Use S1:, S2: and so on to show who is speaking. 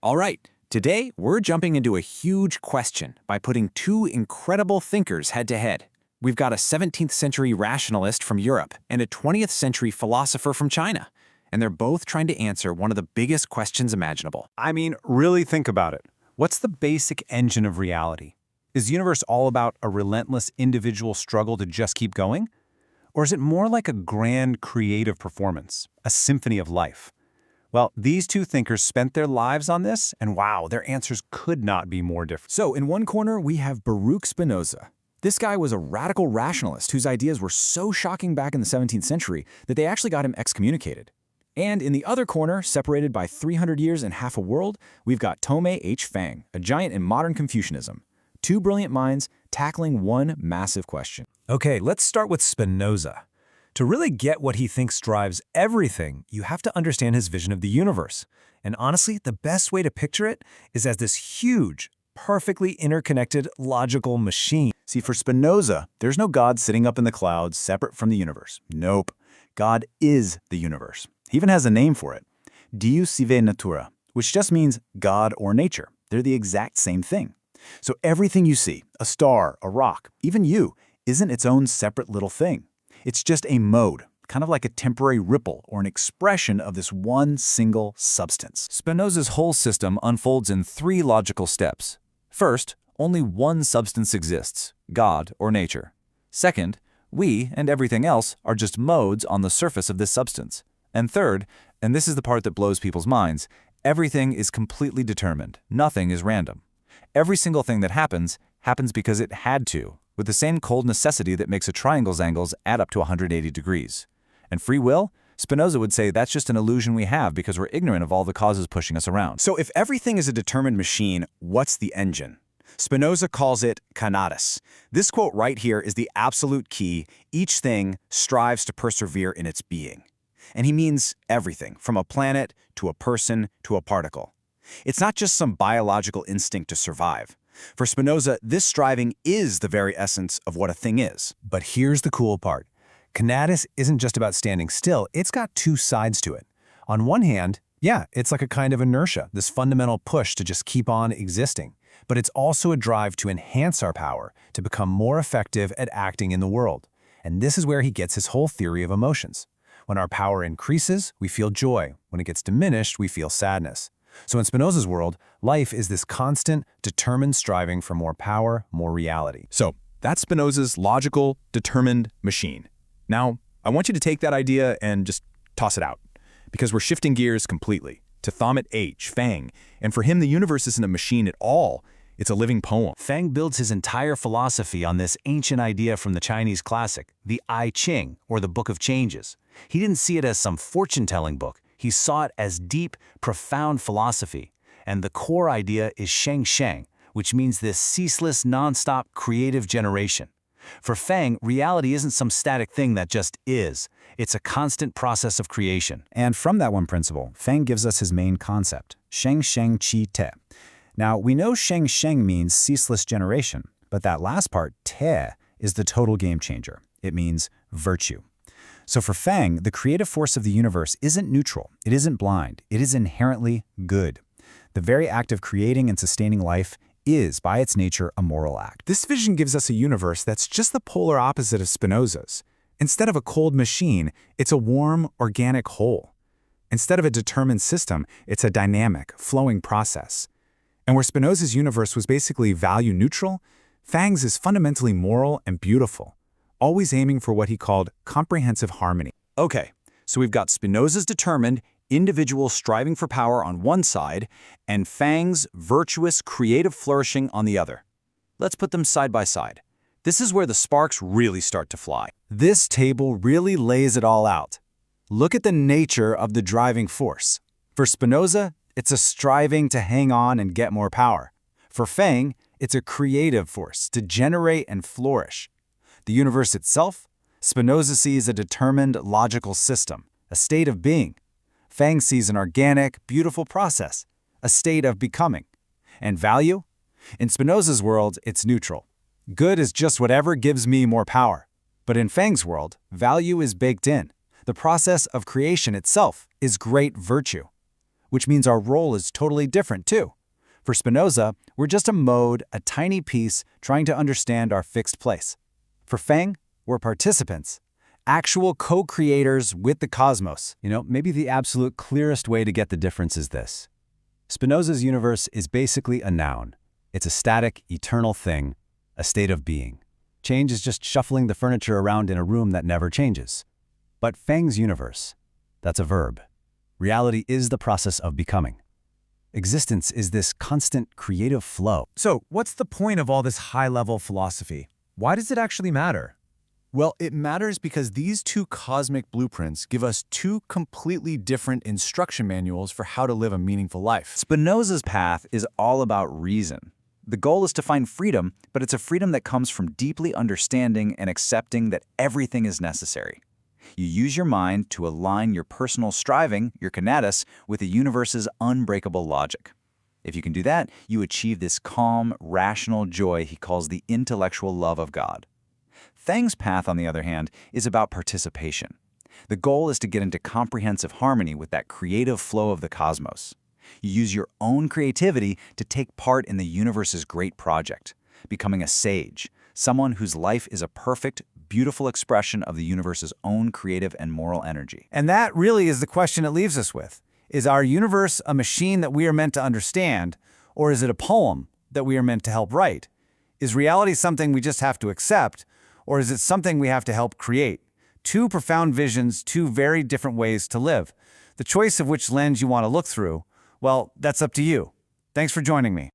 S1: All right, today we're jumping into a huge question by putting two incredible thinkers head-to-head. We've got a 17th century rationalist from Europe and a 20th century philosopher from China, and they're both trying to answer one of the biggest questions imaginable.
S2: I mean, really think about it. What's the basic engine of reality? Is the universe all about a relentless individual struggle to just keep going? Or is it more like a grand creative performance, a symphony of life? Well, these two thinkers spent their lives on this, and wow, their answers could not be more different.
S1: So in one corner, we have Baruch Spinoza. This guy was a radical rationalist whose ideas were so shocking back in the 17th century that they actually got him excommunicated. And in the other corner, separated by 300 years and half a world, we've got Thome H. Fang, a giant in modern Confucianism. Two brilliant minds tackling one massive question.
S2: Okay, let's start with Spinoza. To really get what he thinks drives everything, you have to understand his vision of the universe. And honestly, the best way to picture it is as this huge, perfectly interconnected, logical machine.
S1: See, for Spinoza, there's no God sitting up in the clouds separate from the universe. Nope. God is the universe. He even has a name for it. Deus, sive, Natura, which just means God or nature. They're the exact same thing. So everything you see, a star, a rock, even you, isn't its own separate little thing. It's just a mode, kind of like a temporary ripple or an expression of this one single substance.
S3: Spinoza's whole system unfolds in three logical steps. First, only one substance exists, God or nature. Second, we and everything else are just modes on the surface of this substance. And third, and this is the part that blows people's minds, everything is completely determined. Nothing is random. Every single thing that happens because it had to, with the same cold necessity that makes a triangle's angles add up to 180 degrees. And free will? Spinoza would say that's just an illusion we have because we're ignorant of all the causes pushing us around.
S1: So if everything is a determined machine, what's the engine? Spinoza calls it Conatus. This quote right here is the absolute key. Each thing strives to persevere in its being. And he means everything, from a planet to a person to a particle. It's not just some biological instinct to survive. For Spinoza, this striving is the very essence of what a thing is.
S2: But here's the cool part. Conatus isn't just about standing still, it's got two sides to it. On one hand, yeah, it's like a kind of inertia, this fundamental push to just keep on existing. But it's also a drive to enhance our power, to become more effective at acting in the world. And this is where he gets his whole theory of emotions. When our power increases, we feel joy. When it gets diminished, we feel sadness. So in Spinoza's world, life is this constant, determined striving for more power, more reality.
S1: So that's Spinoza's logical, determined machine. Now, I want you to take that idea and just toss it out, because we're shifting gears completely to Thome H. Fang, and for him, the universe isn't a machine at all. It's a living poem.
S2: Fang builds his entire philosophy on this ancient idea from the Chinese classic, the I Ching, or the Book of Changes. He didn't see it as some fortune-telling book. He saw it as deep, profound philosophy. And the core idea is Sheng Sheng, which means this ceaseless, non-stop creative generation. For Fang, reality isn't some static thing that just is. It's a constant process of creation.
S4: And from that one principle, Fang gives us his main concept, Sheng Sheng Qi Te. Now, we know Sheng Sheng means ceaseless generation, but that last part, Te, is the total game changer. It means virtue. So for Fang, the creative force of the universe isn't neutral, it isn't blind, it is inherently good. The very act of creating and sustaining life is, by its nature, a moral act.
S5: This vision gives us a universe that's just the polar opposite of Spinoza's. Instead of a cold machine, it's a warm, organic whole. Instead of a determined system, it's a dynamic, flowing process. And where Spinoza's universe was basically value neutral, Fang's is fundamentally moral and beautiful, always aiming for what he called comprehensive harmony.
S1: Okay, so we've got Spinoza's determined, individual striving for power on one side, and Fang's virtuous, creative flourishing on the other. Let's put them side by side. This is where the sparks really start to fly.
S4: This table really lays it all out. Look at the nature of the driving force. For Spinoza, it's a striving to hang on and get more power. For Fang, it's a creative force to generate and flourish. The universe itself, Spinoza sees a determined logical system, a state of being. Fang sees an organic, beautiful process, a state of becoming. And value? In Spinoza's world, it's neutral. Good is just whatever gives me more power. But in Fang's world, value is baked in. The process of creation itself is great virtue. which means our role is totally different too. For Spinoza, we're just a mode, a tiny piece, trying to understand our fixed place. For Fang, we're participants, actual co-creators with the cosmos.
S2: Maybe the absolute clearest way to get the difference is this. Spinoza's universe is basically a noun. It's a static, eternal thing, a state of being. Change is just shuffling the furniture around in a room that never changes. But Fang's universe, that's a verb. Reality is the process of becoming. Existence is this constant creative flow.
S5: So, what's the point of all this high-level philosophy? Why does it actually matter?
S1: Well, it matters because these two cosmic blueprints give us two completely different instruction manuals for how to live a meaningful life. Spinoza's path is all about reason. The goal is to find freedom, but it's a freedom that comes from deeply understanding and accepting that everything is necessary. You use your mind to align your personal striving, your Conatus, with the universe's unbreakable logic. If you can do that, you achieve this calm, rational joy he calls the intellectual love of God. Fang's path, on the other hand, is about participation. The goal is to get into comprehensive harmony with that creative flow of the cosmos. You use your own creativity to take part in the universe's great project, becoming a sage, someone whose life is a perfect, beautiful expression of the universe's own creative and moral energy.
S4: And that really is the question it leaves us with. Is our universe a machine that we are meant to understand, or is it a poem that we are meant to help write? Is reality something we just have to accept, or is it something we have to help create? Two profound visions, two very different ways to live. The choice of which lens you want to look through, well, that's up to you. Thanks for joining me.